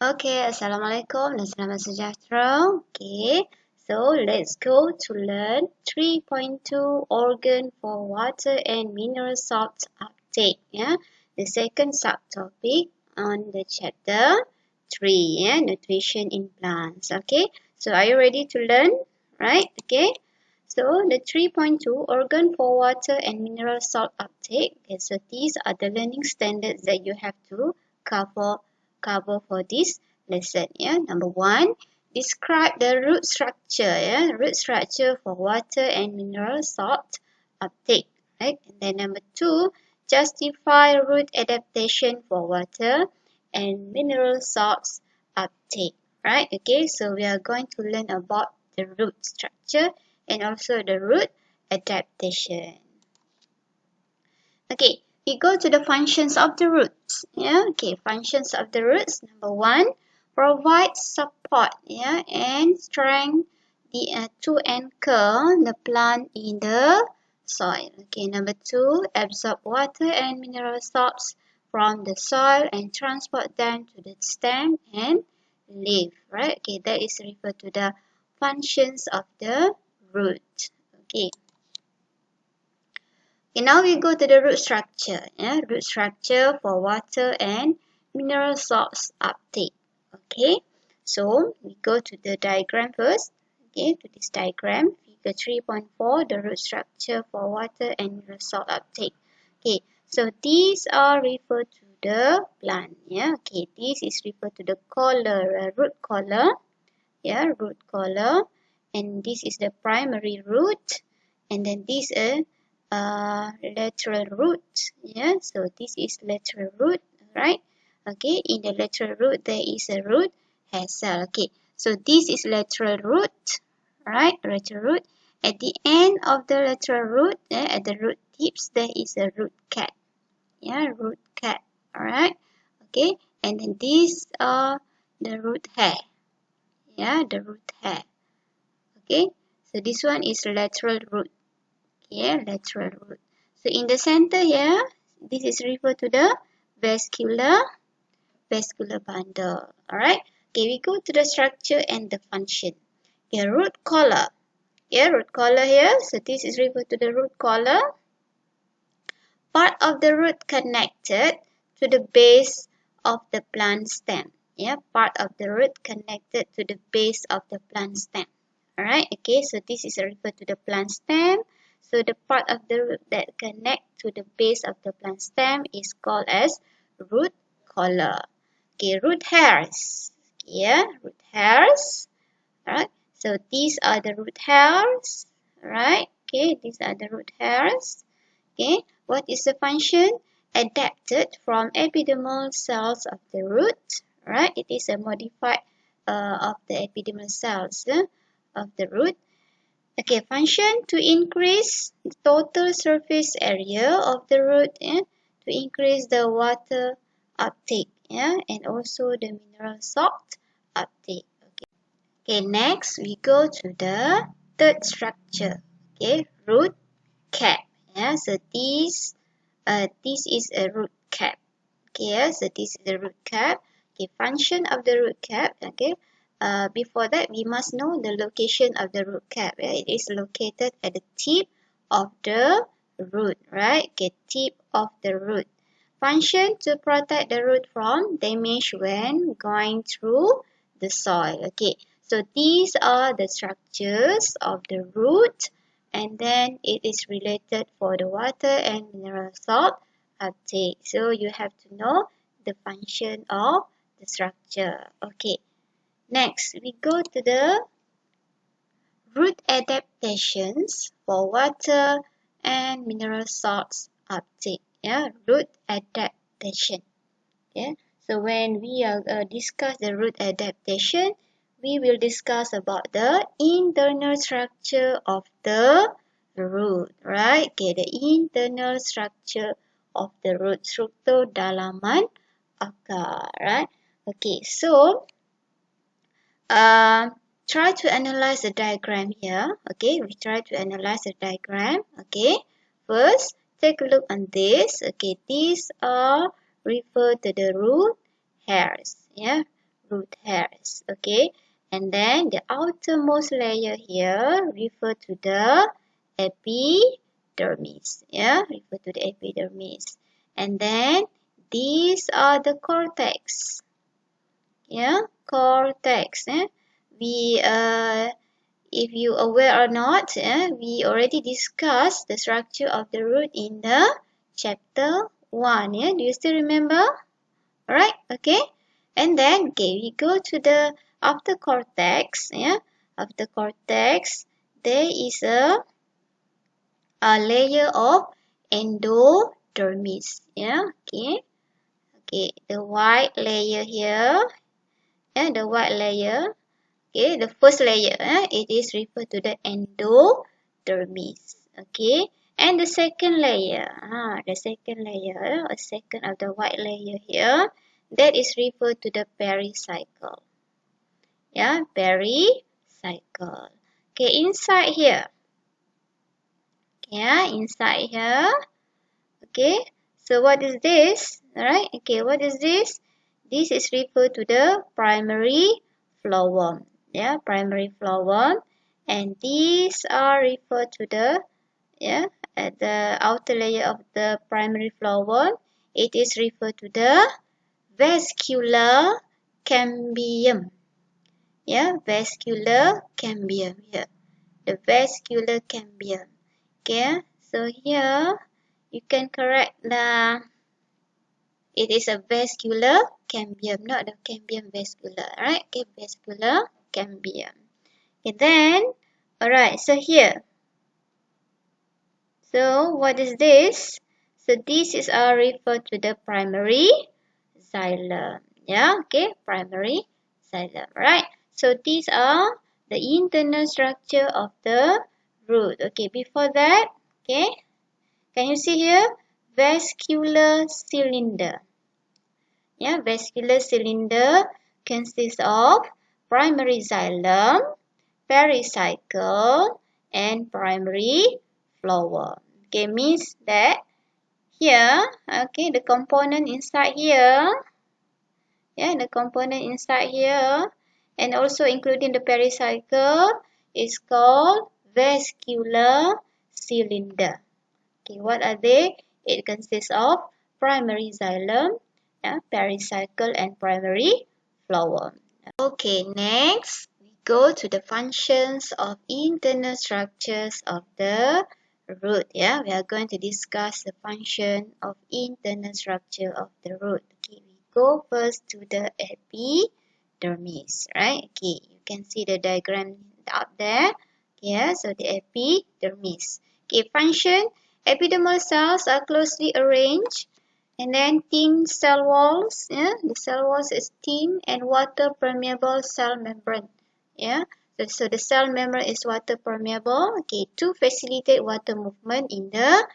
Okay, Assalamualaikum dan selamat sejahtera. Okay, so let's go to learn 3.2 organ for water and mineral salt uptake. Yeah, the second subtopic on the chapter 3. Yeah, nutrition in plants. Okay, so are you ready to learn? Right? Okay. So the 3.2 organ for water and mineral salt uptake. Okay, so these are the learning standards that you have to cover for this lesson. Yeah, number 1, describe the root structure. Yeah, root structure for water and mineral salt uptake. Right, and then number 2, justify root adaptation for water and mineral salts uptake. Right, okay, so we are going to learn about the root structure and also the root adaptation. Okay, we go to the functions of the roots. Yeah, okay, functions of the roots. Number 1, provide support, yeah, and strength to anchor the plant in the soil. Okay, number 2, absorb water and mineral salts from the soil and transport them to the stem and leaf. Right? Okay, that is referred to the functions of the root. Okay. Okay, now we go to the root structure. Yeah, root structure for water and mineral salts uptake. Okay, so we go to the diagram first. Okay, to this diagram, figure 3.4, the root structure for water and mineral salt uptake. Okay, so these are referred to the plant. Yeah, okay, this is referred to the collar, root collar. Yeah, root collar, and this is the primary root, and then this is lateral root. Yeah, so this is lateral root, right? Okay, in the lateral root there is a root hair cell. Okay, so this is lateral root, right? Lateral root. At the end of the lateral root, at the root tips, there is a root cap. Yeah, root cap. All right. Okay, and then these are the root hair. Yeah, the root hair. Okay, so this one is lateral root. Okay, lateral root. So in the center here, this is referred to the vascular bundle. Alright. Okay, we go to the structure and the function. Okay, root collar. Yeah, root collar here. So this is referred to the root collar. Part of the root connected to the base of the plant stem. Yeah, part of the root connected to the base of the plant stem. Alright, okay, so this is referred to the plant stem. So the part of the root that connect to the base of the plant stem is called as root collar. Okay, root hairs. Yeah, root hairs. Alright, so these are the root hairs. Alright, okay, these are the root hairs. Okay, what is the function? Adapted from epidermal cells of the root. Right, it is a modified of the epidermal cells of the root. Okay, function to increase the total surface area of the root, to increase the water uptake, and also the mineral salt uptake. Okay, next we go to the third structure. Okay, root cap. Yeah, so this is a root cap. Okay, so this is the root cap. Okay, function of the root cap. Okay, before that we must know the location of the root cap. Yeah? It is located at the tip of the root, right? Okay, tip of the root. Function to protect the root from damage when going through the soil. Okay, so these are the structures of the root, and then it is related for the water and mineral salt uptake. So you have to know the function of the structure. Okay, next we go to the root adaptations for water and mineral salts uptake. Yeah, root adaptation. Yeah, so when we discuss the root adaptation, we will discuss about the internal structure of the root, right? Okay, the internal structure of the root, struktur dalaman akar, right? Okay, so try to analyze the diagram here. Okay, we try to analyze the diagram. Okay, first take a look on this. Okay, these are refer to the root hairs. Yeah, root hairs. Okay, and then the outermost layer here refer to the epidermis. Yeah, refer to the epidermis. And then these are the cortex. Yeah, cortex. We if you aware or not, we already discussed the structure of the root in the chapter 1. Yeah, do you still remember? Alright, okay. And then we go to the after cortex. Yeah, after cortex, there is a layer of endodermis. Yeah, okay. Okay, the white layer here. Yeah, the white layer. Okay, the first layer, it is referred to the endodermis. Okay, and the second layer, a second of the white layer here, that is referred to the pericycle. Yeah, pericycle. Okay, inside here. Yeah, inside here. Okay, so what is this? Alright, okay, what is this? This is referred to the primary phloem. Yeah, primary phloem. And these are referred to the, at the outer layer of the primary phloem. It is referred to the vascular cambium. Yeah, vascular cambium here. The vascular cambium. Okay, so here you can correct the, it is a vascular cambium, not the cambium vascular, right? Okay, vascular cambium. Okay, then, alright, so here. So, what is this? So, this is referred to the primary xylem. Yeah, okay, primary xylem, right? So, these are the internal structure of the root. Okay, before that, okay, can you see here? Vascular cylinder. Yeah, vascular cylinder consists of primary xylem, pericycle, and primary phloem. Okay, means that here, okay, the component inside here, yeah, the component inside here, and also including the pericycle, is called vascular cylinder. Okay, what are they? It consists of primary xylem, pericycle, and primary phloem. Okay, next we go to the functions of internal structures of the root. Yeah, we are going to discuss the function of internal structure of the root. Okay, we go first to the epidermis, right? Okay, you can see the diagram up there. Yeah, so the epidermis. Okay, function. Epidermal cells are closely arranged, and then thin cell walls. Yeah, the cell walls is thin and water permeable cell membrane. Yeah, so the cell membrane is water permeable. Okay, to facilitate water movement in the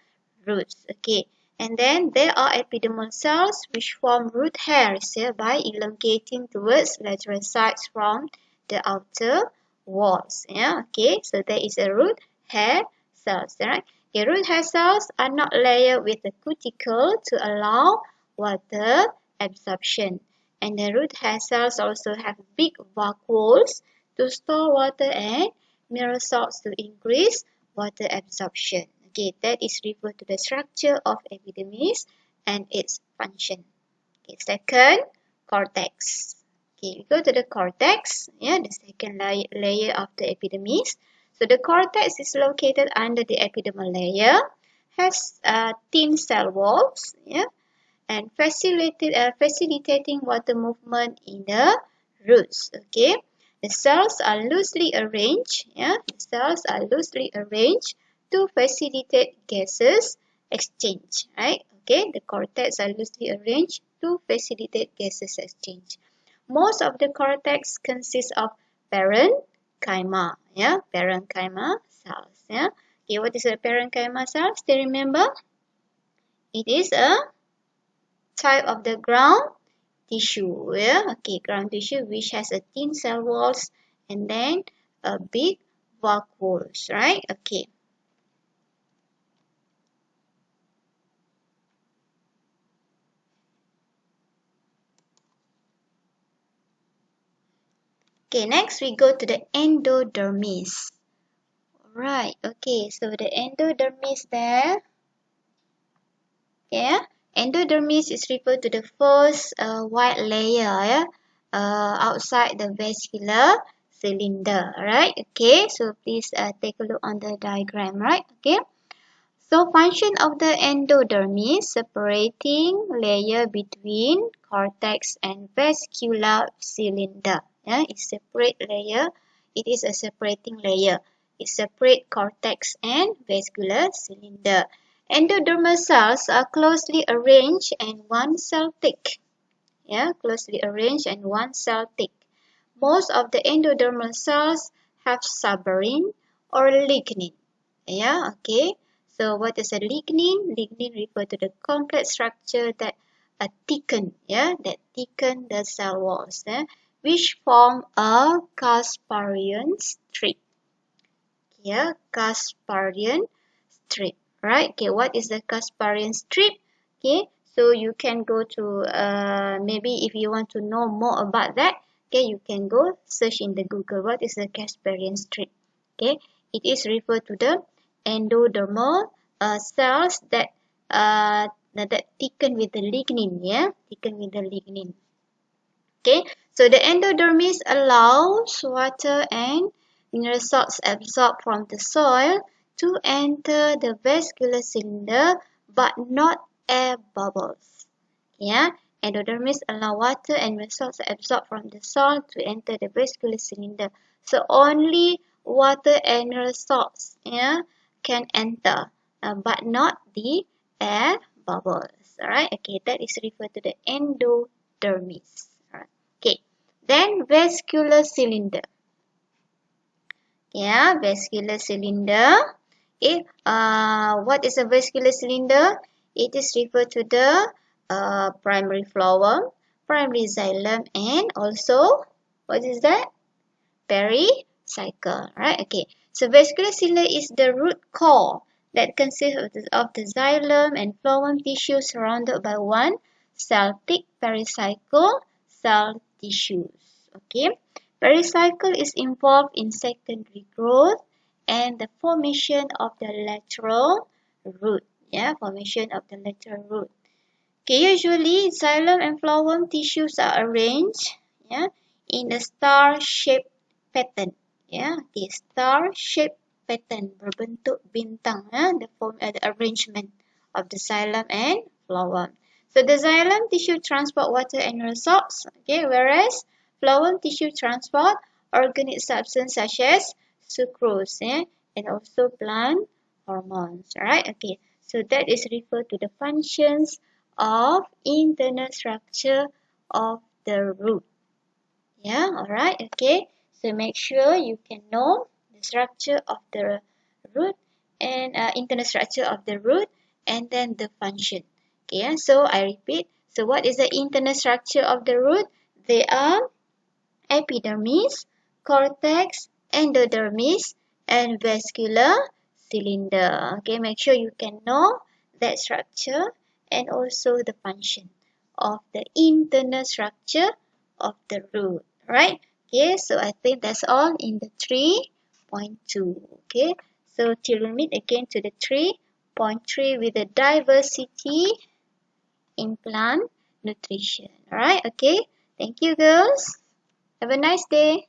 roots. Okay, and then there are epidermal cells which form root hairs here by elongating towards lateral sides from the outer walls. Yeah, okay, so there is a root hair cells, right? Okay, root hair cells are not layered with a cuticle to allow water absorption. And the root hair cells also have big vacuoles to store water and mineral salts to increase water absorption. Okay, that is referred to the structure of epidermis and its function. Okay, second, cortex. Okay, we go to the cortex, yeah, the second layer of the epidermis. So the cortex is located under the epidermal layer, has thin cell walls, yeah, and facilitating water movement in the roots. Okay, the cells are loosely arranged. Yeah, the cells are loosely arranged to facilitate gases exchange. Right? Okay, the cortex are loosely arranged to facilitate gases exchange. Most of the cortex consists of parenchyma. Yeah, parenchyma cells. Yeah. Okay, what is a parenchyma cell? Still remember? It is a type of the ground tissue. Yeah, okay, ground tissue which has a thin cell walls and then a big vacuoles, right? Okay. Okay, next we go to the endodermis. Right, okay, so the endodermis there. Yeah, endodermis is referred to the first white layer, yeah, outside the vascular cylinder. Alright, okay, so please take a look on the diagram, right? Okay, so function of the endodermis, separating layer between cortex and vascular cylinder. Yeah, it's separate layer. It is a separating layer. It separates cortex and vascular cylinder. Endodermal cells are closely arranged and one cell thick. Yeah, closely arranged and one cell thick. Most of the endodermal cells have suberin or lignin. Yeah, okay. So what is a lignin? Lignin refers to the complex structure that thicken, yeah, that thicken the cell walls, which form a Casparian strip. Yeah, Casparian strip. Right? Okay, what is the Casparian strip? Okay, so you can go to maybe if you want to know more about that, okay, you can go search in the Google. What is the Casparian strip? Okay, it is referred to the endodermal cells that thicken with the lignin. Yeah, thicken with the lignin. Okay, so the endodermis allows water and mineral salts absorbed from the soil to enter the vascular cylinder, but not air bubbles. Yeah, endodermis allow water and mineral salts absorbed from the soil to enter the vascular cylinder. So only water and mineral salts, yeah, can enter, but not the air bubbles. Alright, okay, that is referred to the endodermis. Okay, then vascular cylinder. Yeah, vascular cylinder. Okay, what is a vascular cylinder? It is referred to the primary phloem, primary xylem, and also, what is that? Pericycle, right? Okay, so vascular cylinder is the root core that consists of the xylem and phloem tissue surrounded by one cell thick pericycle cell tissues. Okay, pericycle is involved in secondary growth and the formation of the lateral root. Yeah, formation of the lateral root. Okay, usually xylem and phloem tissues are arranged, yeah, in a star-shaped pattern. Yeah, the star-shaped pattern berbentuk bintang, the arrangement of the xylem and phloem. So the xylem tissue transport water and mineral salts, okay, whereas phloem tissue transport organic substance such as sucrose, and also plant hormones. Right? Okay, so that is referred to the functions of internal structure of the root. Yeah, alright, okay. So make sure you can know the structure of the root and internal structure of the root and then the function. Okay, so I repeat. So what is the internal structure of the root? They are epidermis, cortex, endodermis, and vascular cylinder. Okay, make sure you can know that structure and also the function of the internal structure of the root. Right? Okay, so I think that's all in the 3.2. Okay, so till we meet again to the 3.3 with the diversity in plant nutrition. Alright, okay. Thank you, girls. Have a nice day.